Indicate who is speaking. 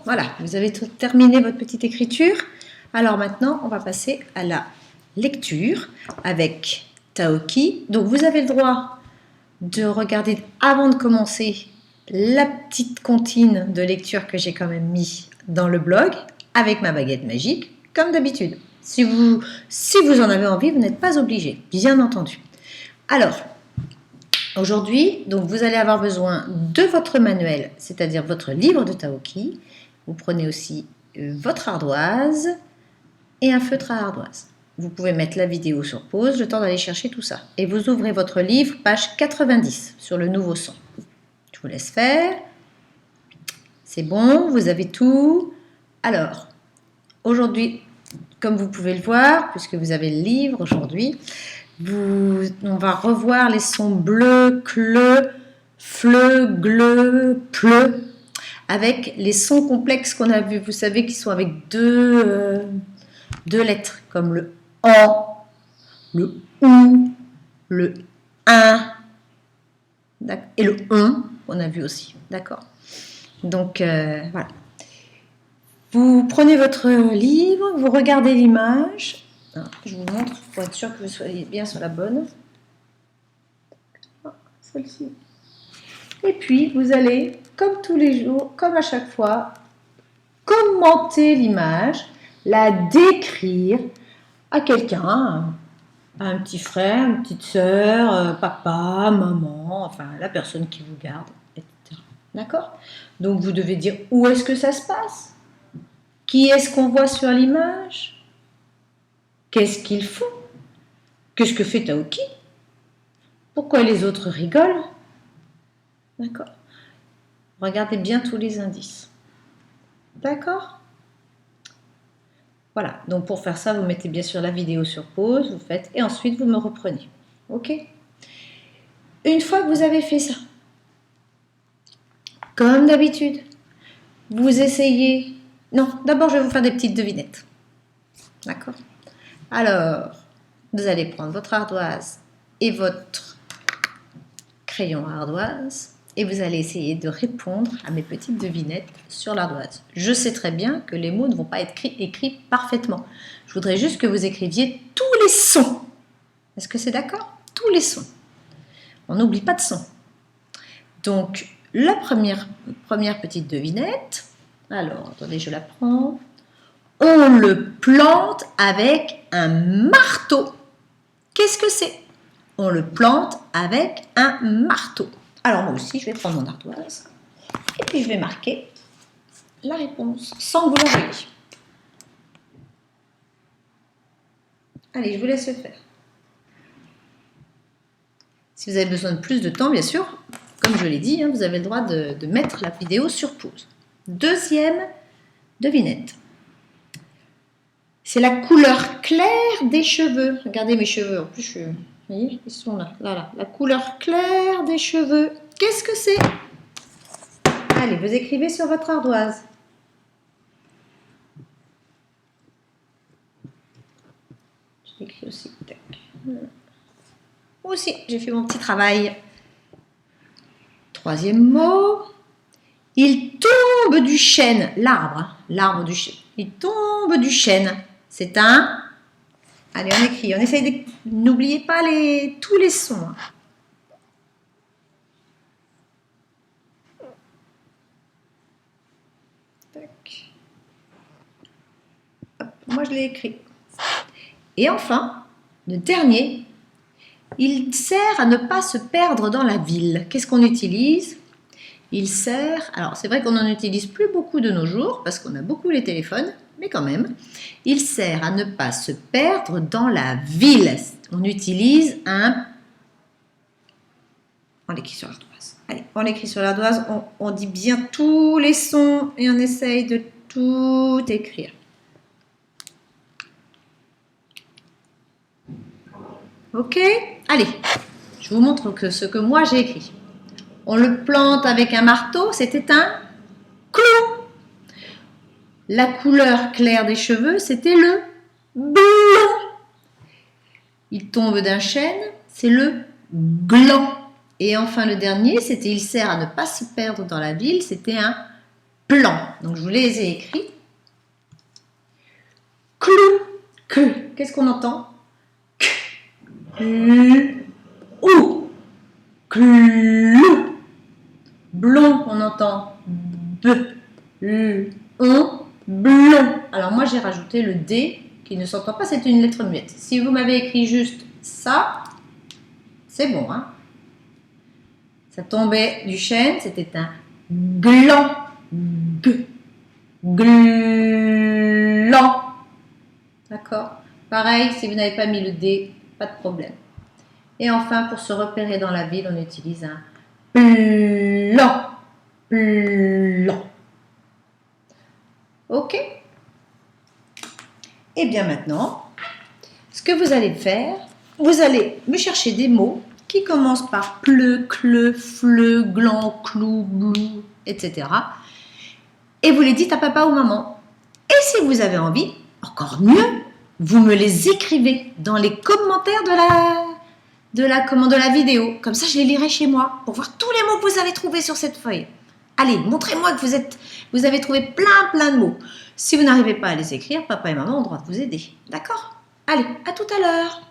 Speaker 1: voilà, vous avez terminé votre petite écriture. Alors maintenant, on va passer à la lecture avec Taoki. Donc vous avez le droit de regarder avant de commencer la petite comptine de lecture que j'ai quand même mis dans le blog avec ma baguette magique, comme d'habitude. Si vous en avez envie, vous n'êtes pas obligé, bien entendu. Alors, aujourd'hui, donc vous allez avoir besoin de votre manuel, c'est-à-dire votre livre de Taoki. Vous prenez aussi votre ardoise et un feutre à ardoise. Vous pouvez mettre la vidéo sur pause, le temps d'aller chercher tout ça. Et vous ouvrez votre livre, page 90, sur le nouveau son. Je vous laisse faire. C'est bon, vous avez tout. Alors, aujourd'hui, comme vous pouvez le voir, puisque vous avez le livre aujourd'hui, on va revoir les sons bleu, cle, fleu, gleu, pleu, avec les sons complexes qu'on a vus. Vous savez qu'ils sont avec deux lettres, comme le en, le ou, le un, et le on, on a vu aussi, d'accord. Donc voilà. Vous prenez votre livre, vous regardez l'image. Je vous montre pour être sûr que vous soyez bien sur la bonne. Celle-ci. Et puis vous allez, comme tous les jours, comme à chaque fois, commenter l'image, la décrire à quelqu'un, à un petit frère, une petite sœur, papa, maman, enfin la personne qui vous garde, etc. D'accord? Donc vous devez dire où est-ce que ça se passe? Qui est-ce qu'on voit sur l'image? Qu'est-ce qu'ils font? Qu'est-ce que fait Taoki? Pourquoi les autres rigolent? D'accord? Regardez bien tous les indices. D'accord? Voilà, donc pour faire ça, vous mettez bien sûr la vidéo sur pause, vous faites, et ensuite vous me reprenez. Ok? Une fois que vous avez fait ça, comme d'habitude, vous essayez... Non, d'abord je vais vous faire des petites devinettes. D'accord? Alors, vous allez prendre votre ardoise et votre crayon à ardoise et vous allez essayer de répondre à mes petites devinettes sur l'ardoise. Je sais très bien que les mots ne vont pas être écrits parfaitement. Je voudrais juste que vous écriviez tous les sons. Est-ce que c'est d'accord? Tous les sons. On n'oublie pas de son. Donc, la première petite devinette. Alors, attendez, je la prends. On le plante avec un marteau. Qu'est-ce que c'est? On le plante avec un marteau. Alors moi aussi, je vais prendre mon ardoise et puis je vais marquer la réponse sans que vous la voyez. Allez, je vous laisse le faire. Si vous avez besoin de plus de temps, bien sûr, comme je l'ai dit, vous avez le droit de mettre la vidéo sur pause. Deuxième devinette. C'est la couleur claire des cheveux. Regardez mes cheveux. En plus, vous voyez, ils sont là. Là. La couleur claire des cheveux. Qu'est-ce que c'est? Allez, vous écrivez sur votre ardoise. Je l'écris aussi. Tac. Moi aussi, j'ai fait mon petit travail. Troisième mot. Il tombe du chêne. L'arbre. L'arbre du chêne. Il tombe du chêne. C'est un... Allez, on écrit. On essaye de... N'oubliez pas tous les sons. Tac. Hop, moi, je l'ai écrit. Et enfin, le dernier, il sert à ne pas se perdre dans la ville. Qu'est-ce qu'on utilise? Il sert... Alors, c'est vrai qu'on n'en utilise plus beaucoup de nos jours, parce qu'on a beaucoup les téléphones, mais quand même, il sert à ne pas se perdre dans la ville. On utilise un... On l'écrit sur l'ardoise. Allez, on l'écrit sur l'ardoise, on dit bien tous les sons et on essaye de tout écrire. Ok? Allez, je vous montre ce que moi j'ai écrit. On le plante avec un marteau, c'était un clou. La couleur claire des cheveux, c'était le blond. Il tombe d'un chêne, c'est le gland. Et enfin le dernier, c'était il sert à ne pas se perdre dans la ville, c'était un plan. Donc, je vous les ai écrits. Clou, clou. Qu'est-ce qu'on entend? Ou. Clou. Blond, on entend B. On. Blond. Alors, moi, j'ai rajouté le D qui ne s'entend pas, c'est une lettre muette. Si vous m'avez écrit juste ça, c'est bon, hein? Ça tombait du chêne, c'était un gland. Gland. D'accord? Pareil, si vous n'avez pas mis le D, pas de problème. Et enfin, pour se repérer dans la ville, on utilise un plan. Plan. Ok? Et bien maintenant, ce que vous allez faire, vous allez me chercher des mots qui commencent par pleu, cleu, fleu, gland, clou, blou, etc. Et vous les dites à papa ou maman. Et si vous avez envie, encore mieux, vous me les écrivez dans les commentaires de la vidéo. Comme ça, je les lirai chez moi pour voir tous les mots que vous avez trouvés sur cette feuille. Allez, montrez-moi que vous avez trouvé plein de mots. Si vous n'arrivez pas à les écrire, papa et maman ont le droit de vous aider. D'accord? Allez, à tout à l'heure.